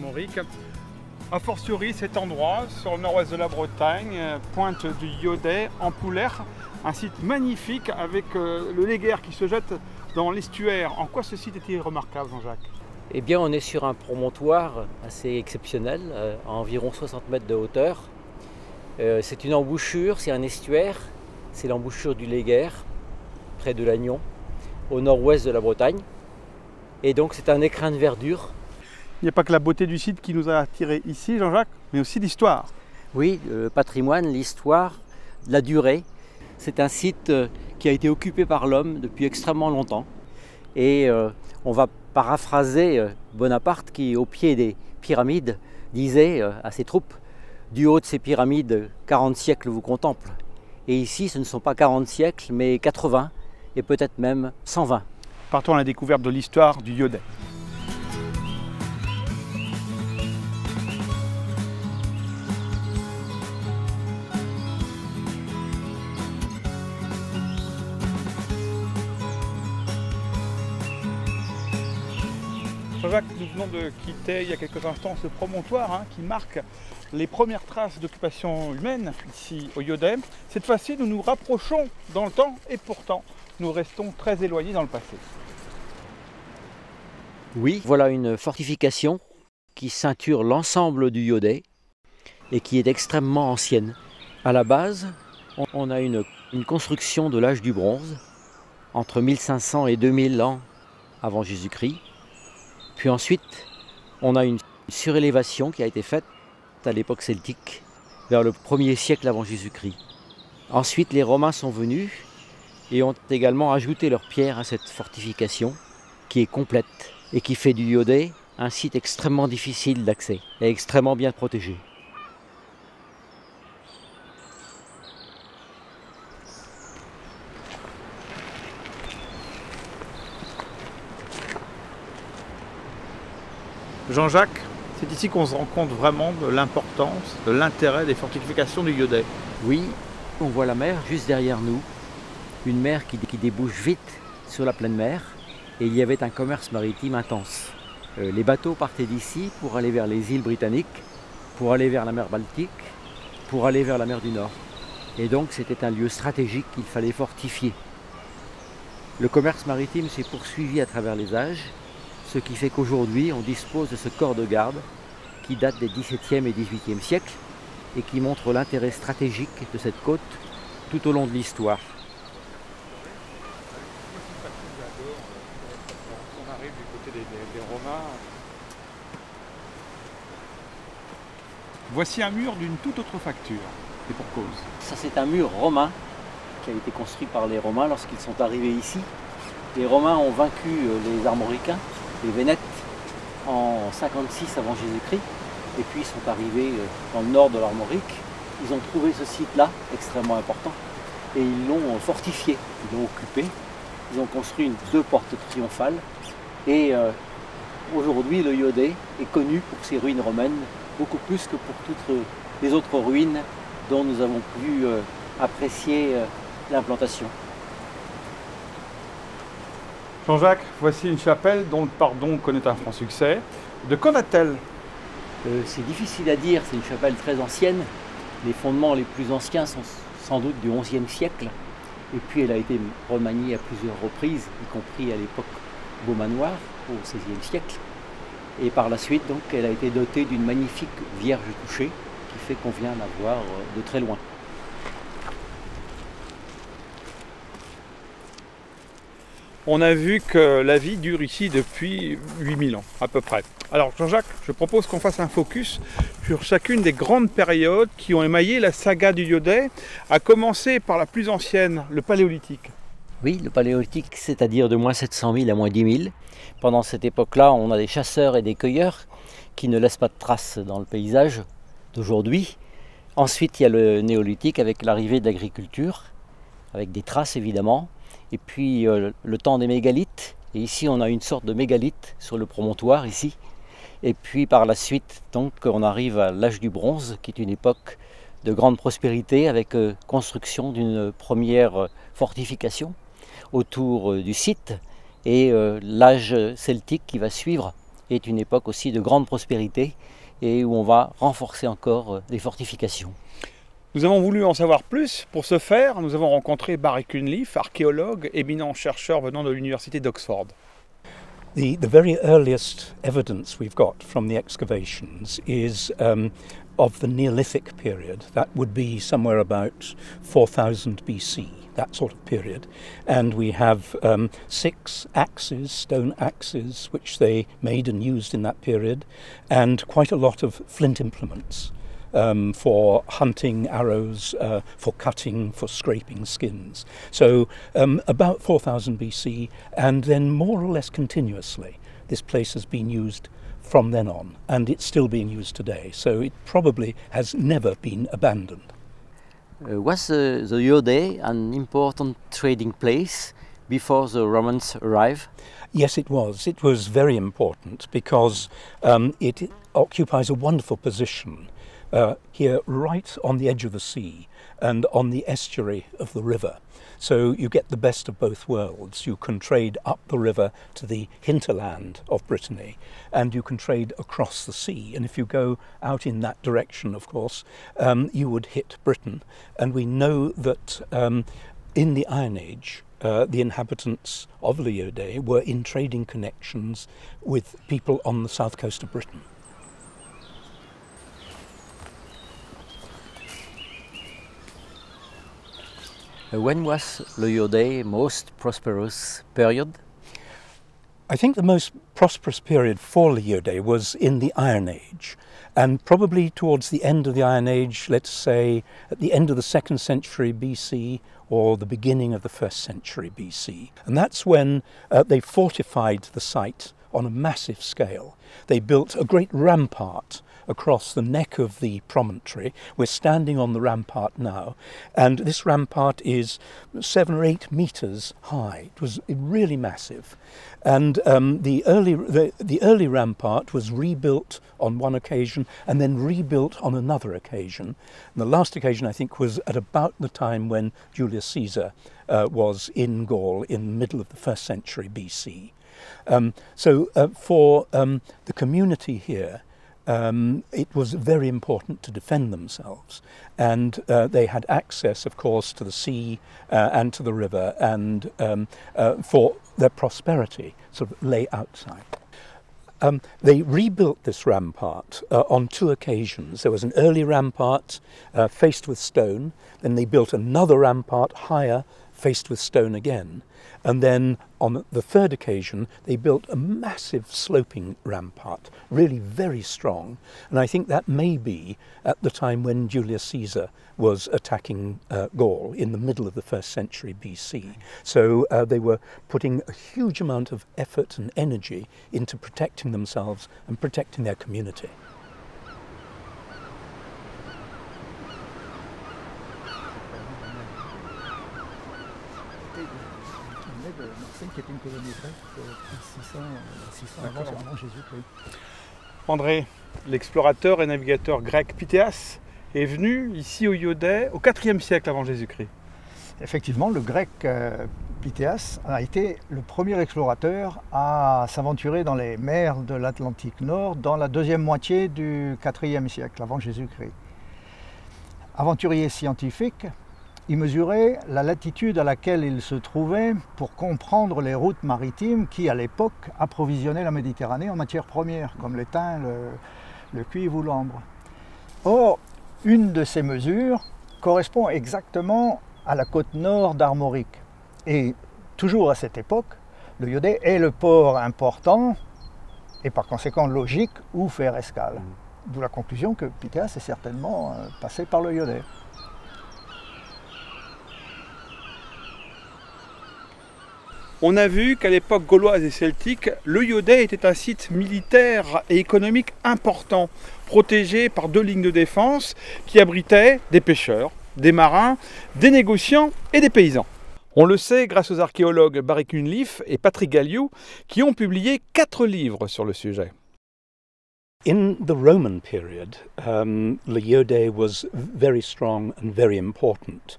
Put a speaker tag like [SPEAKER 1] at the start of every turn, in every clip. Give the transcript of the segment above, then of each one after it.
[SPEAKER 1] armorique. A fortiori cet endroit, sur le nord-ouest de la Bretagne, pointe du Yodet, en Poulaire, un site magnifique avec le Léguerre qui se jette dans l'estuaire. En quoi ce site est-il remarquable, Jean-Jacques?
[SPEAKER 2] Eh bien, on est sur un promontoire assez exceptionnel, à environ 60 mètres de hauteur. C'est une embouchure, c'est un estuaire, c'est l'embouchure du Léguerre, près de Lannion, au nord-ouest de la Bretagne. Et donc c'est un écrin de verdure.
[SPEAKER 1] Il n'y a pas que la beauté du site qui nous a attirés ici, Jean-Jacques, mais aussi l'histoire.
[SPEAKER 2] Oui, le patrimoine, l'histoire, la durée. C'est un site qui a été occupé par l'homme depuis extrêmement longtemps. Et on va paraphraser Bonaparte qui, au pied des pyramides, disait à ses troupes: du haut de ces pyramides, 40 siècles vous contemplent. Et ici, ce ne sont pas 40 siècles, mais 80 et peut-être même 120.
[SPEAKER 1] Partons à la découverte de l'histoire du Yodet. Jean-Jacques, nous venons de quitter il y a quelques instants ce promontoire qui marque les premières traces d'occupation humaine ici au Yodet. Cette fois-ci, nous nous rapprochons dans le temps et pourtant, nous restons très éloignés dans le passé.
[SPEAKER 2] Oui, voilà une fortification qui ceinture l'ensemble du Yodet et qui est extrêmement ancienne. À la base, on a une construction de l'âge du bronze, entre 1500 et 2000 ans avant Jésus-Christ. Puis ensuite, on a une surélévation qui a été faite à l'époque celtique, vers le 1er siècle avant Jésus-Christ. Ensuite, les Romains sont venus et ont également ajouté leur pierre à cette fortification qui est complète et qui fait du Yodet un site extrêmement difficile d'accès et extrêmement bien protégé.
[SPEAKER 1] Jean-Jacques, c'est ici qu'on se rend compte vraiment de l'importance, de l'intérêt des fortifications du Yodet.
[SPEAKER 2] Oui, on voit la mer juste derrière nous, une mer qui débouche vite sur la pleine mer, et il y avait un commerce maritime intense. Les bateaux partaient d'ici pour aller vers les îles britanniques, pour aller vers la mer Baltique, pour aller vers la mer du Nord. Et donc c'était un lieu stratégique qu'il fallait fortifier. Le commerce maritime s'est poursuivi à travers les âges, ce qui fait qu'aujourd'hui on dispose de ce corps de garde qui date des XVIIe et XVIIIe siècles et qui montre l'intérêt stratégique de cette côte tout au long de l'histoire.
[SPEAKER 1] On arrive du côté des Romains. Voici un mur d'une toute autre facture, et pour cause.
[SPEAKER 2] Ça, c'est un mur romain qui a été construit par les Romains lorsqu'ils sont arrivés ici. Les Romains ont vaincu les Armoricains, les Vénètes, en 56 avant Jésus-Christ. Et puis ils sont arrivés dans le nord de l'Armorique. Ils ont trouvé ce site-là, extrêmement important, et ils l'ont fortifié, ils l'ont occupé. Ils ont construit deux portes triomphales. Et aujourd'hui, le Yodet est connu pour ses ruines romaines, beaucoup plus que pour toutes les autres ruines dont nous avons pu apprécier l'implantation.
[SPEAKER 1] Jean-Jacques, voici une chapelle dont le pardon connaît un franc succès. De quand date-t-elle?
[SPEAKER 2] C'est difficile à dire, c'est une chapelle très ancienne. Les fondements les plus anciens sont sans doute du XIe siècle. Et puis elle a été remaniée à plusieurs reprises, y compris à l'époque Beaumanoir, au XVIe siècle. Et par la suite, donc, elle a été dotée d'une magnifique Vierge couchée, qui fait qu'on vient la voir de très loin.
[SPEAKER 1] On a vu que la vie dure ici depuis 8000 ans, à peu près. Alors Jean-Jacques, je propose qu'on fasse un focus sur chacune des grandes périodes qui ont émaillé la saga du Yodet, à commencer par la plus ancienne, le Paléolithique.
[SPEAKER 2] Oui, le Paléolithique, c'est-à-dire de moins 700 000 à moins 10 000. Pendant cette époque-là, on a des chasseurs et des cueilleurs qui ne laissent pas de traces dans le paysage d'aujourd'hui. Ensuite, il y a le Néolithique avec l'arrivée de l'agriculture, avec des traces évidemment. Et puis le temps des mégalithes, et ici on a une sorte de mégalithe sur le promontoire ici. Et puis par la suite, donc, on arrive à l'âge du bronze, qui est une époque de grande prospérité avec construction d'une première fortification autour du site, et l'âge celtique qui va suivre est une époque aussi de grande prospérité et où on va renforcer encore les fortifications.
[SPEAKER 1] Nous avons voulu en savoir plus. Pour ce faire, nous avons rencontré Barry Cunliffe, archéologue, éminent chercheur venant de l'université d'Oxford.
[SPEAKER 3] The very earliest evidence we've got from the excavations is of the Neolithic period. That would be somewhere about 4000 BC, that sort of period. And we have 6 axes, stone axes, which they made and used in that period, and quite a lot of flint implements. For hunting, arrows, for cutting, for scraping skins. So about 4000 BC, and then more or less continuously this place has been used from then on, and it's still being used today, so it probably has never been abandoned.
[SPEAKER 2] Was the Iode an important trading place before the Romans arrived?
[SPEAKER 3] Yes, it was. It was very important because it occupies a wonderful position here right on the edge of the sea and on the estuary of the river. So you get the best of both worlds. You can trade up the river to the hinterland of Brittany, and you can trade across the sea. And if you go out in that direction, of course, you would hit Britain. And we know that in the Iron Age, the inhabitants of Leuode were in trading connections with people on the south coast of Britain.
[SPEAKER 2] When was Leuode most prosperous period?
[SPEAKER 3] I think the most prosperous period for Leuode was in the Iron Age, and probably towards the end of the Iron Age, let's say at the end of the 2nd century BC or the beginning of the 1st century BC. And that's when they fortified the site on a massive scale. They built a great rampart across the neck of the promontory. We're standing on the rampart now, and this rampart is 7 or 8 meters high. It was really massive, and the early rampart was rebuilt on one occasion and then rebuilt on another occasion. And the last occasion, I think, was at about the time when Julius Caesar was in Gaul in the middle of the 1st century BC. So for the community here, it was very important to defend themselves, and they had access, of course, to the sea and to the river, and for their prosperity sort of lay outside. They rebuilt this rampart on 2 occasions. There was an early rampart faced with stone, then they built another rampart higher faced with stone again, and then on the 3rd occasion they built a massive sloping rampart, really very strong, and I think that may be at the time when Julius Caesar was attacking Gaul in the middle of the 1st century BC. So they were putting a huge amount of effort and energy into protecting themselves and protecting their community.
[SPEAKER 4] Qui est une colonie grecque 600 avant Jésus-Christ.
[SPEAKER 1] André, l'explorateur et navigateur grec Pythéas, est venu ici au Iode au IVe siècle avant Jésus-Christ.
[SPEAKER 4] Effectivement, le grec Pythéas a été le premier explorateur à s'aventurer dans les mers de l'Atlantique Nord dans la 2e moitié du IVe siècle avant Jésus-Christ. Aventurier scientifique, il mesurait la latitude à laquelle il se trouvait pour comprendre les routes maritimes qui, à l'époque, approvisionnaient la Méditerranée en matières premières, comme l'étain, le cuivre ou l'ambre. Or, une de ces mesures correspond exactement à la côte nord d'Armorique. Et toujours à cette époque, le Iode est le port important et par conséquent logique où faire escale. D'où la conclusion que Pythéas est certainement passé par le Iode.
[SPEAKER 1] On a vu qu'à l'époque gauloise et celtique, le Iode était un site militaire et économique important, protégé par 2 lignes de défense qui abritaient des pêcheurs, des marins, des négociants et des paysans. On le sait grâce aux archéologues Barry Cunliffe et Patrick Galliou qui ont publié 4 livres sur le sujet.
[SPEAKER 3] In the Roman period, Leuode was very strong and very important.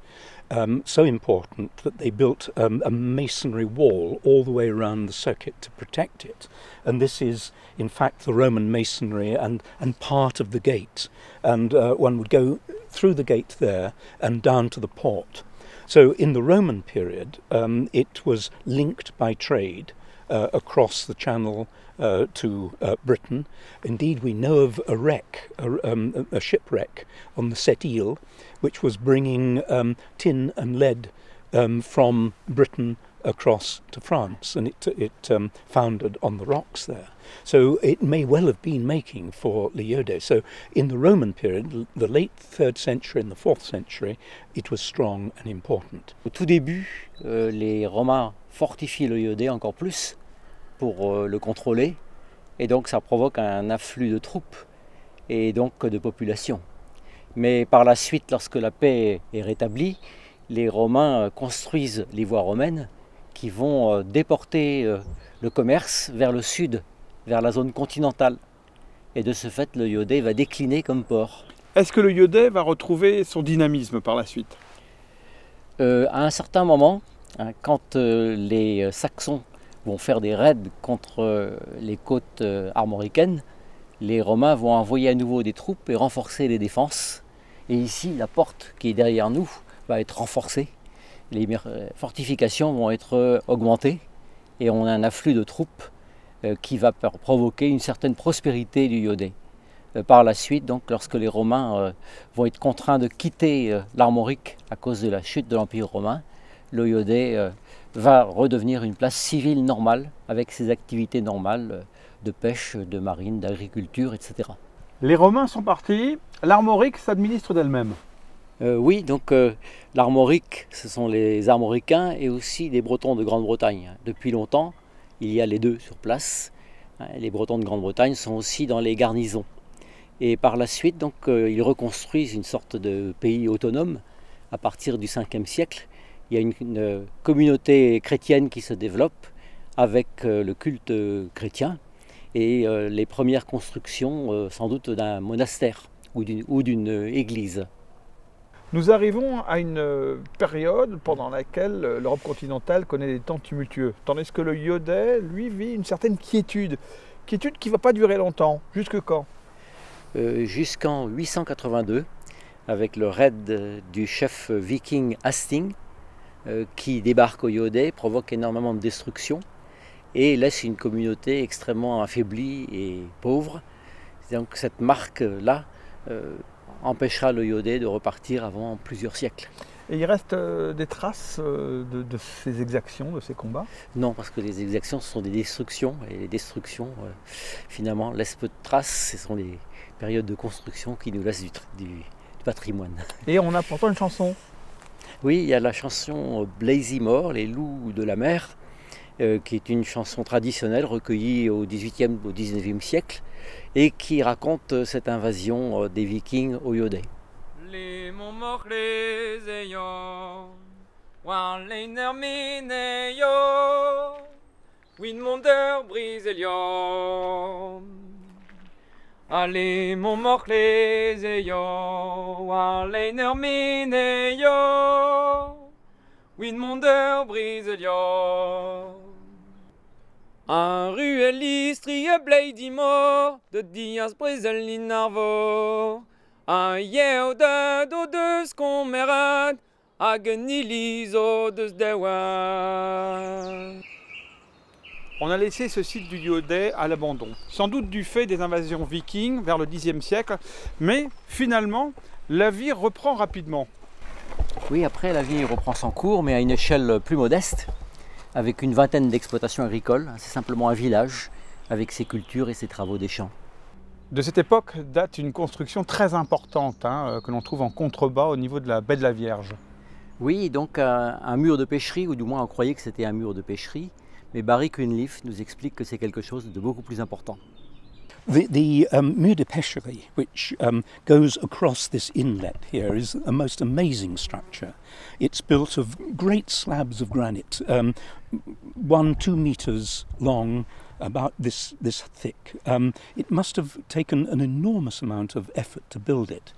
[SPEAKER 3] so important that they built a masonry wall all the way around the circuit to protect it. And this is, in fact, the Roman masonry and part of the gate. And one would go through the gate there and down to the port. So in the Roman period, it was linked by trade across the channel to Britain. Indeed, we know of a wreck, a shipwreck on the Sept-Îles, which was bringing tin and lead from Britain across to France, and it foundered on the rocks there. So it may well have been making for l'Iode. So in the Roman period, the late 3rd century and the 4th century, it was strong and important.
[SPEAKER 2] Au tout début, les Romains fortifient le Iodé encore plus pour le contrôler, et donc ça provoque un afflux de troupes et donc de population. Mais par la suite, lorsque la paix est rétablie, les Romains construisent les voies romaines qui vont déporter le commerce vers le sud, vers la zone continentale. Et de ce fait, le Iodé va décliner comme port.
[SPEAKER 1] Est-ce que le Iodé va retrouver son dynamisme par la suite?
[SPEAKER 2] À un certain moment, quand les Saxons vont faire des raids contre les côtes armoricaines, les Romains vont envoyer à nouveau des troupes et renforcer les défenses. Et ici, la porte qui est derrière nous va être renforcée. Les fortifications vont être augmentées et on a un afflux de troupes qui va provoquer une certaine prospérité du Iodé. Par la suite, donc, lorsque les Romains vont être contraints de quitter l'Armorique à cause de la chute de l'Empire romain, le Iodé va redevenir une place civile normale avec ses activités normales de pêche, de marine, d'agriculture, etc.
[SPEAKER 1] Les Romains sont partis, l'Armorique s'administre d'elle-même.
[SPEAKER 2] Oui, donc l'Armorique, ce sont les Armoricains et aussi les Bretons de Grande-Bretagne. Depuis longtemps, il y a les deux sur place. Les Bretons de Grande-Bretagne sont aussi dans les garnisons. Et par la suite, donc, ils reconstruisent une sorte de pays autonome à partir du 5e siècle. Il y a une communauté chrétienne qui se développe avec le culte chrétien et les premières constructions sans doute d'un monastère ou d'une église.
[SPEAKER 1] Nous arrivons à une période pendant laquelle l'Europe continentale connaît des temps tumultueux, tandis que le Iodé, lui, vit une certaine quiétude. Quiétude qui ne va pas durer longtemps. Jusque quand?
[SPEAKER 2] Jusqu'en 882, avec le raid du chef viking Hasting, qui débarque au Iodé, provoque énormément de destruction et laisse une communauté extrêmement affaiblie et pauvre. Donc cette marque-là empêchera le Iodé de repartir avant plusieurs siècles.
[SPEAKER 1] Et il reste des traces de ces exactions, de ces combats?
[SPEAKER 2] Non, parce que les exactions, ce sont des destructions, et les destructions, finalement, laissent peu de traces. Ce sont des périodes de construction qui nous laissent du patrimoine.
[SPEAKER 1] Et on a pourtant une chanson.
[SPEAKER 2] Oui, il y a la chanson Blazy Moor, les loups de la mer, qui est une chanson traditionnelle recueillie au XVIIIe, au XIXe siècle, et qui raconte cette invasion des Vikings au Iodé.
[SPEAKER 5] Les monts morts les ayants, war les nermineyo, Windmonder brise lion. Allez, mon morts les ayants, war les nermineyo, Windmonder brise lion. Un ruel istrie blady mort, de dias brisel in narvo. Un yeo de do de skommerad, hag nilizo de sdewa.
[SPEAKER 1] On a laissé ce site du Iodé à l'abandon, sans doute du fait des invasions vikings vers le Xe siècle, mais finalement, la vie reprend rapidement.
[SPEAKER 2] Oui, après la vie reprend son cours, mais à une échelle plus modeste, avec une vingtaine d'exploitations agricoles. C'est simplement un village, avec ses cultures et ses travaux des champs.
[SPEAKER 1] De cette époque date une construction très importante que l'on trouve en contrebas au niveau de la baie de la Vierge.
[SPEAKER 2] Oui, donc un mur de pêcherie, ou du moins on croyait que c'était un mur de pêcherie, mais Barry Cunliffe nous explique que c'est quelque chose de beaucoup plus important.
[SPEAKER 3] The mur de pêcherie, which goes across this inlet here, is a most amazing structure. It's built of great slabs of granite, 1-2 meters long, about this thick. It must have taken an enormous amount of effort to build it.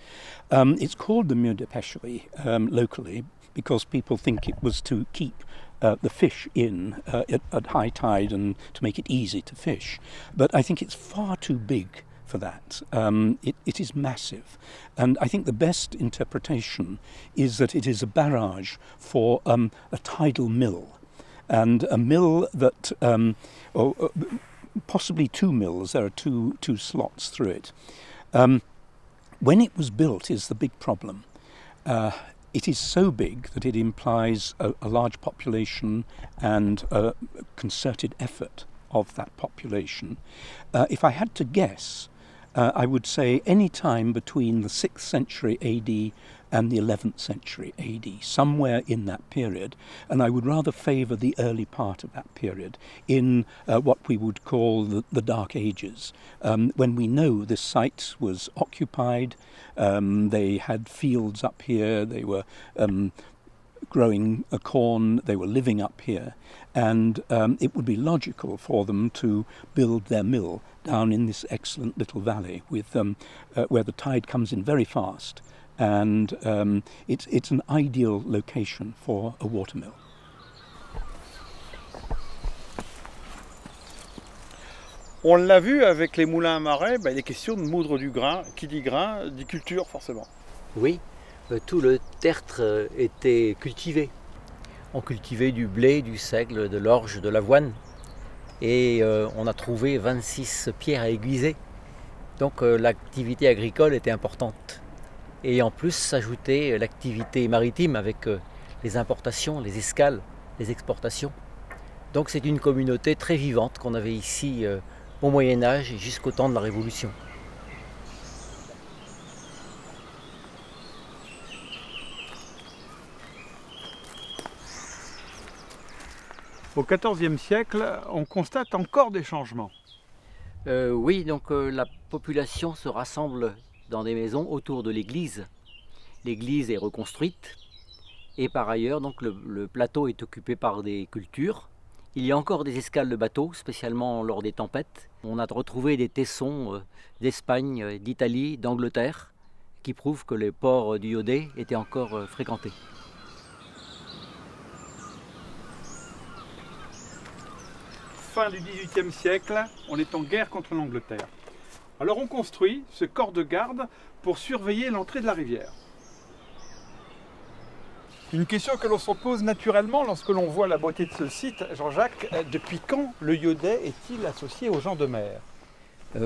[SPEAKER 3] It's called the mur de pêcherie locally because people think it was to keep the fish in at high tide and to make it easy to fish. But I think it's far too big for that. It is massive. And I think the best interpretation is that it is a barrage for a tidal mill. And a mill that, or possibly two mills, there are two slots through it. When it was built is the big problem. It is so big that it implies a large population and a concerted effort of that population. If I had to guess, I would say any time between the 6th century AD and the 11th century AD, somewhere in that period, and I would rather favour the early part of that period in what we would call the Dark Ages, when we know this site was occupied, they had fields up here, they were growing corn, they were living up here, and it would be logical for them to build their mill down in this excellent little valley with where the tide comes in very fast, and it's an ideal location for a watermill.
[SPEAKER 1] On l'a vu avec les moulins à marée, il est question de moudre du grain. Qui dit grain, dit culture forcément.
[SPEAKER 2] Oui, tout le tertre était cultivé. On cultivait du blé, du seigle, de l'orge, de l'avoine. Et on a trouvé 26 pierres à aiguiser. Donc l'activité agricole était importante. Et en plus s'ajoutait l'activité maritime avec les importations, les escales, les exportations. Donc c'est une communauté très vivante qu'on avait ici au Moyen-Âge et jusqu'au temps de la Révolution.
[SPEAKER 1] Au XIVe siècle, on constate encore des changements.
[SPEAKER 2] Oui, donc la population se rassemble dans des maisons autour de l'église. L'église est reconstruite et par ailleurs donc le plateau est occupé par des cultures. Il y a encore des escales de bateaux, spécialement lors des tempêtes. On a retrouvé des tessons d'Espagne, d'Italie, d'Angleterre, qui prouvent que les ports du Yodet étaient encore fréquentés.
[SPEAKER 1] Fin du XVIIIe siècle, on est en guerre contre l'Angleterre. Alors on construit ce corps de garde pour surveiller l'entrée de la rivière. Une question que l'on se pose naturellement lorsque l'on voit la beauté de ce site, Jean-Jacques, depuis quand le Yodet est-il associé aux gens de mer?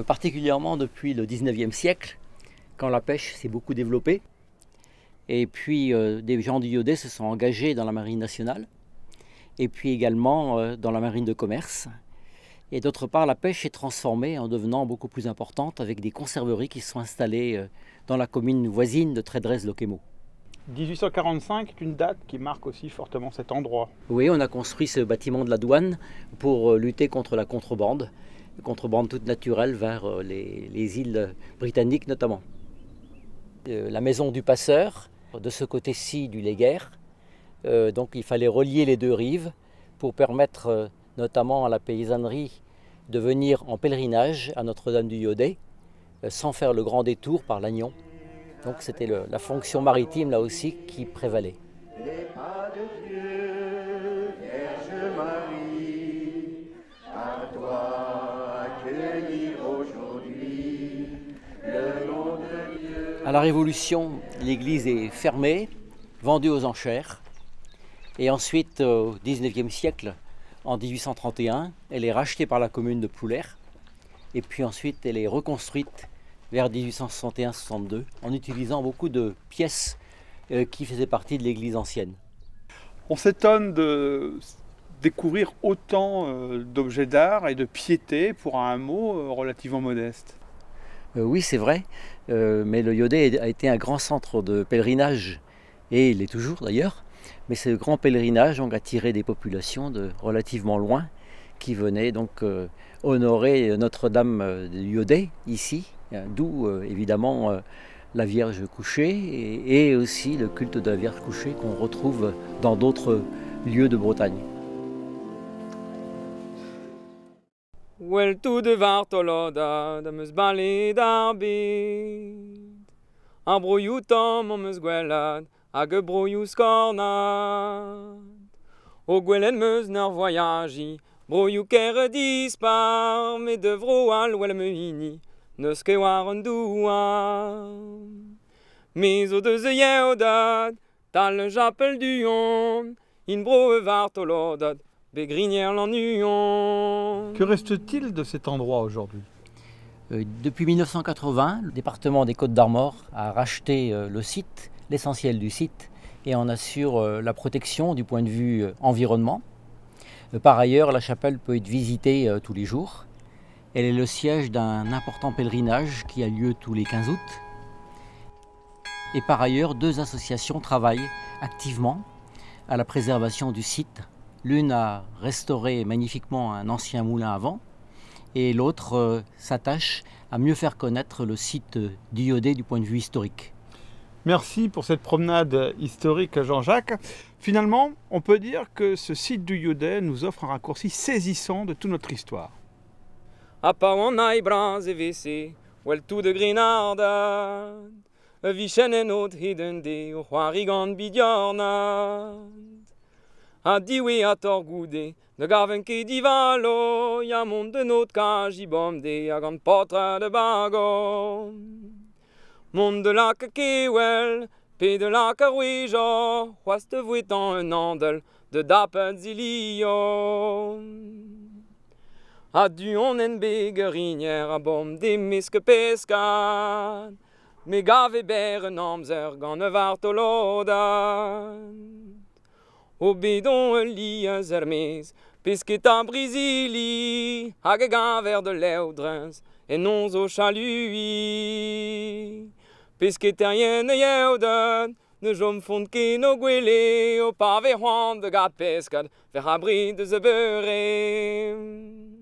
[SPEAKER 2] Particulièrement depuis le XIXe siècle, quand la pêche s'est beaucoup développée. Et puis des gens du Yodet se sont engagés dans la marine nationale, et puis également dans la marine de commerce. Et d'autre part, la pêche est transformée en devenant beaucoup plus importante avec des conserveries qui sont installées dans la commune voisine de Trédrez-Loquemo.
[SPEAKER 1] 1845 est une date qui marque aussi fortement cet endroit.
[SPEAKER 2] Oui, on a construit ce bâtiment de la douane pour lutter contre la contrebande toute naturelle vers les îles britanniques notamment. La maison du passeur, de ce côté-ci du Léguerre, donc il fallait relier les deux rives pour permettre notamment à la paysannerie de venir en pèlerinage à Notre-Dame du Yodet sans faire le grand détour par l'Agnon. Donc c'était la fonction maritime là aussi qui prévalait. Les pas de Dieu, Vierge Marie, à toi accueillir aujourd'hui le nom de Dieu. À la Révolution, l'église est fermée, vendue aux enchères. Et ensuite, au XIXe siècle, en 1831, elle est rachetée par la commune de Ploulère. Et puis ensuite, elle est reconstruite vers 1861-62, en utilisant beaucoup de pièces qui faisaient partie de l'église ancienne.
[SPEAKER 1] On s'étonne de découvrir autant d'objets d'art et de piété pour un hameau relativement modeste.
[SPEAKER 2] Oui, c'est vrai, mais le Yodet a été un grand centre de pèlerinage, et il est toujours d'ailleurs. Mais ce grand pèlerinage a attiré des populations de relativement loin qui venaient donc honorer Notre-Dame du Yodet ici, d'où évidemment la Vierge couchée et aussi le culte de la Vierge couchée qu'on retrouve dans d'autres lieux de Bretagne.
[SPEAKER 5] Wel tout de vartoloda, da meus ballet d'arbid. Ambroioutam, meus gwelad, hag broioù skornad. O gwellen meus n'ar voyagi, broioù ker dispar, me devro al wel me hini, neus ket war un douar. Me zo deus e yeodat, tal japel du-hont, in bro e var tolodat, begrinier l'ennuyon.
[SPEAKER 1] Que reste-t-il de cet endroit aujourd'hui?
[SPEAKER 2] Depuis 1980, le département des Côtes-d'Armor a racheté le site, l'essentiel du site, et en assure la protection du point de vue environnement. Par ailleurs, la chapelle peut être visitée tous les jours. Elle est le siège d'un important pèlerinage qui a lieu tous les 15 août. Et par ailleurs, 2 associations travaillent activement à la préservation du site. L'une a restauré magnifiquement un ancien moulin à vent, et l'autre s'attache à mieux faire connaître le site du Yodet du point de vue historique.
[SPEAKER 1] Merci pour cette promenade historique, Jean-Jacques. Finalement, on peut dire que ce site du Yodet nous offre un raccourci saisissant de toute notre histoire.
[SPEAKER 5] A pa oan ai bras e vese, wel tout de grenardad, e vichen en ot heden de o c'hoari gant bidiornad. A diwe a tor goude, ne gaven ket divalo, ya mont de not ka jibom de a gant potra de bagon. Mont de la kewel, pe de la karoueja, c'hoaz te vouetan un andel de dapet zilion. A du-hont en begerinier a bom de meske peskad, me gave ber un amzer gant e var tolodan. O bedon e li a zermez, pesket a brizili, hag e gaver de leudrens, e non zo chalui. Pesket rien e yeoden, ne jom font ket no gwele, o pa ve c'hoant de gad peskad, ver abri de ze beurem.